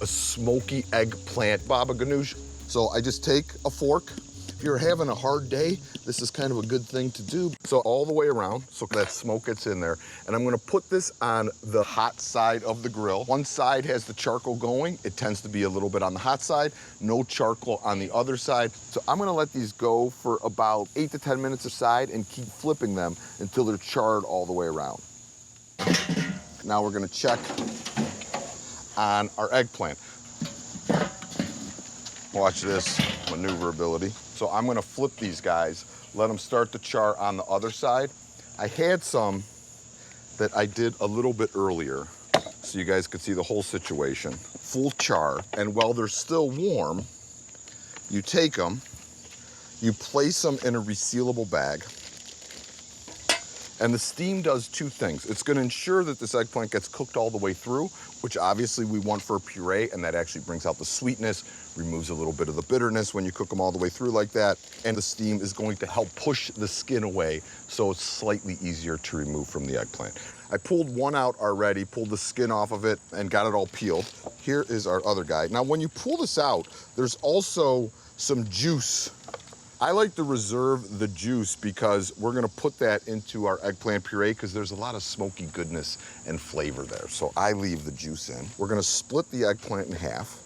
a smoky eggplant baba ganoush. So I just take a fork. If you're having a hard day, this is kind of a good thing to do. So all the way around, so that smoke gets in there. And I'm gonna put this on the hot side of the grill. One side has the charcoal going. It tends to be a little bit on the hot side, no charcoal on the other side. So I'm gonna let these go for about 8 to 10 minutes aside and keep flipping them until they're charred all the way around. Now we're gonna check on our eggplant. Watch this maneuverability. So I'm gonna flip these guys, let them start to char on the other side. I had some that I did a little bit earlier, so you guys could see the whole situation. Full char, and while they're still warm, you take them, you place them in a resealable bag, and the steam does two things. It's gonna ensure that this eggplant gets cooked all the way through, which obviously we want for a puree, and that actually brings out the sweetness, removes a little bit of the bitterness when you cook them all the way through like that. And the steam is going to help push the skin away, so it's slightly easier to remove from the eggplant. I pulled one out already, pulled the skin off of it, and got it all peeled. Here is our other guy. Now, when you pull this out, there's also some juice. I like to reserve the juice because we're gonna put that into our eggplant puree because there's a lot of smoky goodness and flavor there. So I leave the juice in. We're gonna split the eggplant in half.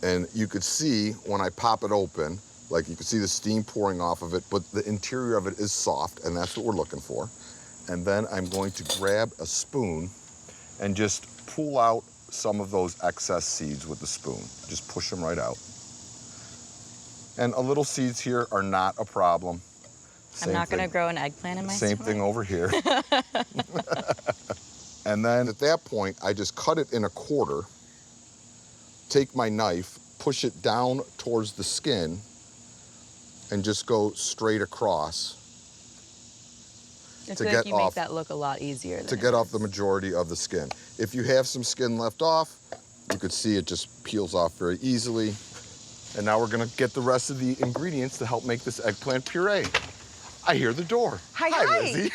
And you could see when I pop it open, like you can see the steam pouring off of it, but the interior of it is soft, and that's what we're looking for. And then I'm going to grab a spoon and just pull out some of those excess seeds with the spoon. Just push them right out. And a little seeds here are not a problem. I'm not gonna grow an eggplant in my Same stomach. thing over here. And then at that point, I just cut it in a quarter, take my knife, push it down towards the skin, and just go straight across. I feel like you make that look a lot easier. To get off the majority of the skin. If you have some skin left off, you could see it just peels off very easily. And now we're gonna get the rest of the ingredients to help make this eggplant puree. I hear the door. Hi. Lizzie.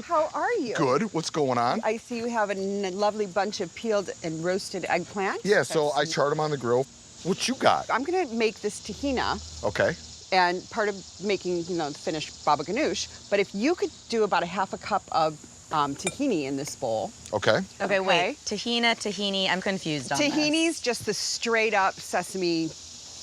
How are you? Good, what's going on? I see you have a lovely bunch of peeled and roasted eggplant. Yeah, so I charred them on the grill. What you got? I'm gonna make this tahina. Okay. And part of making, the finished baba ganoush. But if you could do about a half a cup of tahini in this bowl. Okay. Okay, wait. Tahini, I'm confused on this. Tahini's just the straight up sesame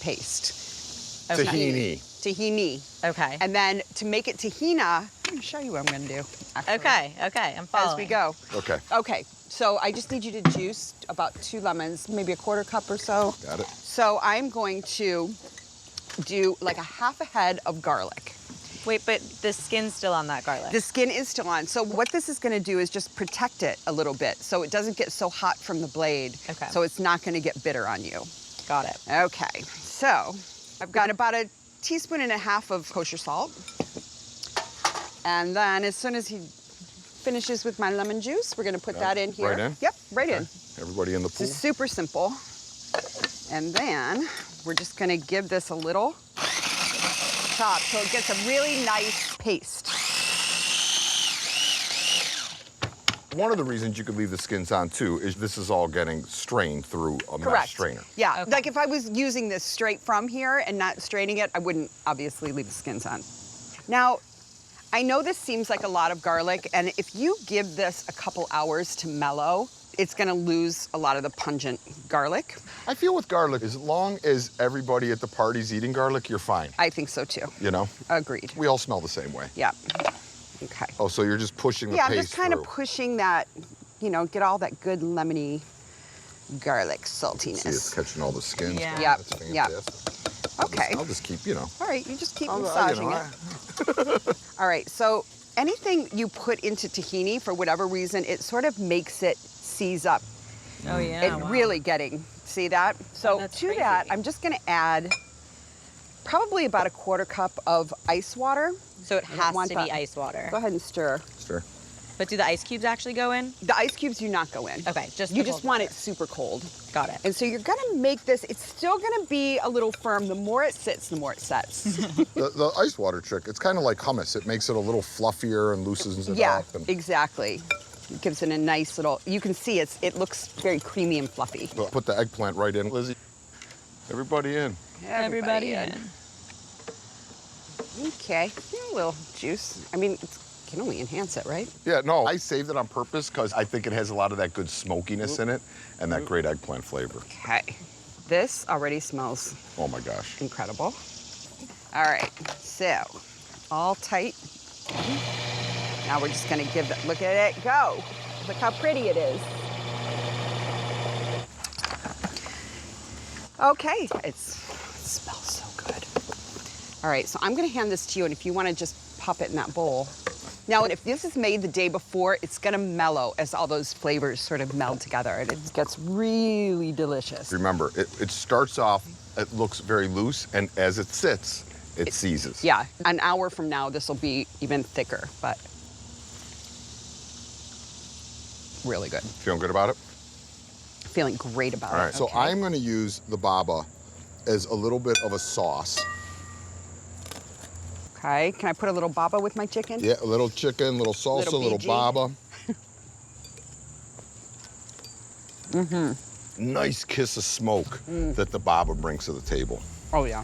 paste. Okay. Tahini. Okay. And then to make it tahina, I'm gonna show you what I'm gonna do. Actually, Okay, I'm following. as we go. Okay. Okay, so I just need you to juice about 2 lemons, maybe a quarter cup or so. Got it. So I'm going to do like a half a head of garlic. Wait, but the skin's still on that garlic. The skin is still on. So what this is gonna do is just protect it a little bit so it doesn't get so hot from the blade. Okay. So it's not gonna get bitter on you. Got it. Okay, so I've got about a teaspoon and a half of kosher salt. And then as soon as he finishes with my lemon juice, we're gonna put that in here. Right in? Yep, right in. Everybody in the pool? It's super simple. And then we're just gonna give this a little chop so it gets a really nice paste. One of the reasons you could leave the skins on too is this is all getting strained through a mesh strainer. Yeah, Okay. like if I was using this straight from here and not straining it, I wouldn't obviously leave the skins on. Now, I know this seems like a lot of garlic, and if you give this a couple hours to mellow, it's gonna lose a lot of the pungent garlic. I feel with garlic, as long as everybody at the party's eating garlic, you're fine. I think so too. You know? Agreed. We all smell the same way. Yeah. Okay. Oh, so you're just pushing the Yeah, I'm paste just kind of through. pushing that, get all that good lemony garlic saltiness. See, it's catching all the skins. Yeah. Yep, That's yep. fantastic. Okay. I'll just keep, All right, you just keep I'll, massaging it. All right, so anything you put into tahini, for whatever reason, it sort of makes it seize up. Oh yeah. It's really getting, see that? So that's to that, crazy. I'm just gonna add probably about a quarter cup of ice water. So it I don't has want to that. be ice water. Go ahead and stir. Sure. But do the ice cubes actually go in? The ice cubes do not go in. Okay, just You the just cold want water. it super cold. Got it. And so you're gonna make this, it's still gonna be a little firm. The more it sits, the more it sets. The ice water trick, it's kind of like hummus. It makes it a little fluffier and loosens it Yeah, up. And exactly. It gives it a nice little, you can see it looks very creamy and fluffy. We'll put the eggplant right in, Lizzie. Everybody in. Everybody in. Okay, a little juice. I mean, it can only enhance it, right? Yeah, no, I saved it on purpose because I think it has a lot of that good smokiness in it and that great eggplant flavor. Okay, this already smells Oh my gosh. incredible. All right, so all tight. Now we're just gonna give it, look at it go. Look how pretty it is. Okay, it smells so good. All right, so I'm gonna hand this to you, and if you wanna just pop it in that bowl. Now, if this is made the day before, it's gonna mellow as all those flavors sort of meld together, and it gets really delicious. Remember, it starts off, it looks very loose, and as it sits, it seizes. Yeah, an hour from now, this will be even thicker, but really good. Feeling good about it? Feeling great about it. All right, so okay. I'm gonna use the baba as a little bit of a sauce. Okay, can I put a little baba with my chicken? Yeah, a little chicken, little salsa, Little little BG. baba. Nice kiss of smoke that the baba brings to the table. Oh yeah.